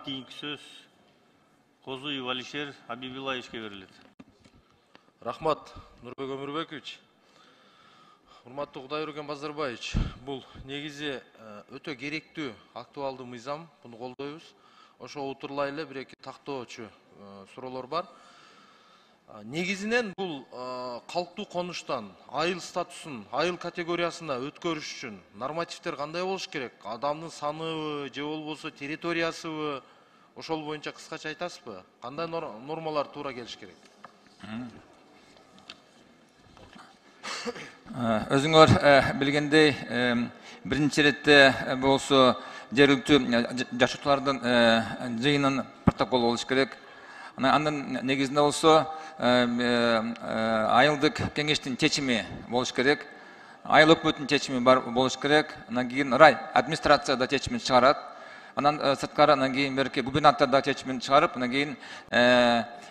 кийинки сөз Козуев Алишер Хабибуллаевичке берилет. Рахмат, Нурбек Өмүрбекович. Урматтуу Кудайберген Базарбаевич, бул негизи өтө керектүү актуалдуу мыйзам, буну колдойбуз. Ошо отурлай эле бир-эки тактоочу суроолор бар. Негизинен бул калктуу конуштан айыл статусун, айыл категориясына өткөрүш үчүн нормативдер кандай болуш керек? Адамдын саныбы, же болбосо территориясыбы, ошол боюнча кыскача айтасызбы? Кандай нормалар туура келиш керек? Өзүңөр билгендей, биринчи иретте болсо жергиликтүү жашоочулардын жыйынын протоколу болуш керек. Анын негизинде болсо айылдык кеңештин чечими болуш керек. Айыл өкмөтүнүн чечими бар болуш керек. Анан кийин рай администрация да чечимин чыгарат. Анан сырткары анан кийин берки губернатор да чечимин чыгарып, анан кийин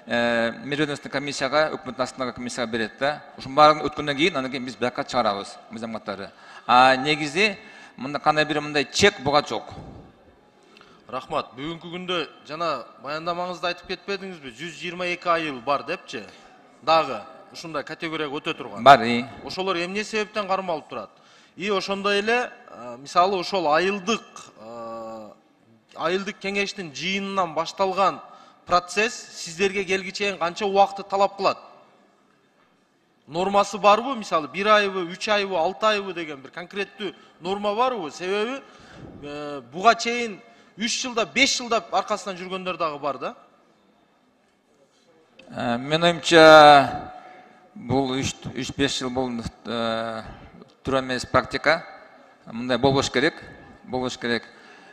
межведомственный комиссияга, өкмөттүн астындагы комиссияга берет да. Ушунун баарын өткөндөн кийин анан кийин биз бияка чыгарабыз мыйзам катары. Негизи мында кандай бир мындай чек буга жок. Рахмат, бүгүнкү күндө жана баяндамаңызда айтып кетпедиңизби? 122 айыл бар депчи? Дагы ушундай категорияга өтө турган. Бар. Ошолор эмне себептен кармалып турат? Ошондой эле, мисалы ошол айылдык кеңештин жыйынынан башталган процесс сиздерге келгиче канча убакытты талап кылат? Нормасы барбы? Мисалы 1 айбы, 3 айбы, 6 айбы деген бир конкреттүү норма барбы? Себеби буга чейин 3 жылда, 5 жылда аркасынан жүргөндөр дагы бар да. Мен оюмча бул 3-5 жыл бул туура эмес практика. Мындай болбош керек.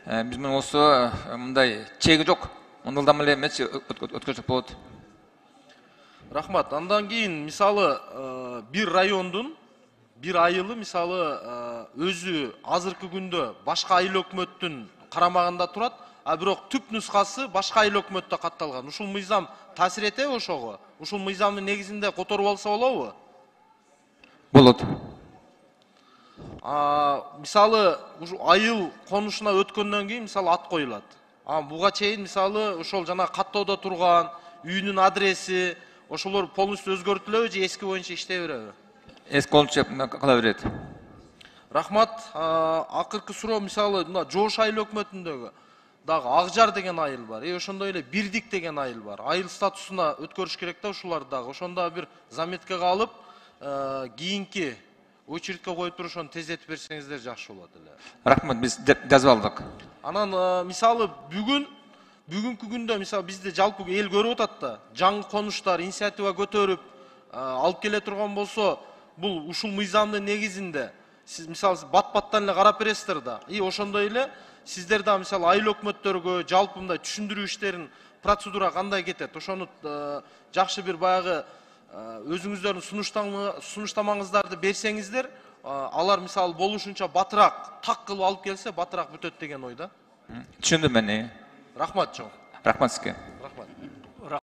Биз менен болсо мындай чеги жок. Мындылдам эле эмес өткөрсөк болот. Рахмат. Андан кийин мисалы бир райондун бир айылы мисалы өзү азыркы күндө башка айыл өкмөттүн карамагында турат, бирок түп нускасы башка айыл өкмөттө катталган. Ушул мыйзам таасир этеби ошого? Ушул мыйзамдын негизинде которуп алса болобу? Болот. Мисалы айыл конушуна өткөндөн кийин мисалы ат коюлат. Буга чейин мисалы ошол жана каттоодо турган үйүнүн адреси, ошолор полностью өзгөртүлөбү же эски боюнча иштей береби? Эски боюнча кала берет. Рахмат. Акыркы суроо мисалы мына Жоош айыл өкмөтүндөгү дагы Акжар деген айыл бар. Ошондой эле Бирдик деген айыл бар. Айыл статусуна өткөрүш керек да ушуларды дагы. Ошондо бир заметкага алып, кийинки очередке коюп туруп ошону тездетип берсеңиздер жакшы болот эле. Рахмат, биз жазып алдык. Анан мисалы бүгүнкү күндө мисалы бизде жалпы эл көрүп атат да, жаңы конуштар инициатива көтөрүп алып келе турган болсо, бул ушул мыйзамдын негизинде сиз мисалы бат-баттан эле карап бересиздер да. Ошондой эле сиздер да мисалы айыл өкмөттөргө жалпы мындай түшүндүрүү иштерин процедура кандай кетет? Ошону жакшы бир баягы өзүңүздөрдүн сунуштамаңыздарды берсеңиздер, алар мисалы болушунча батыраак так кылып алып келсе, батыраак бүтөт деген ойда. Түшүндүм мен. Рахмат чоң. Рахмат сизге. Рахмат.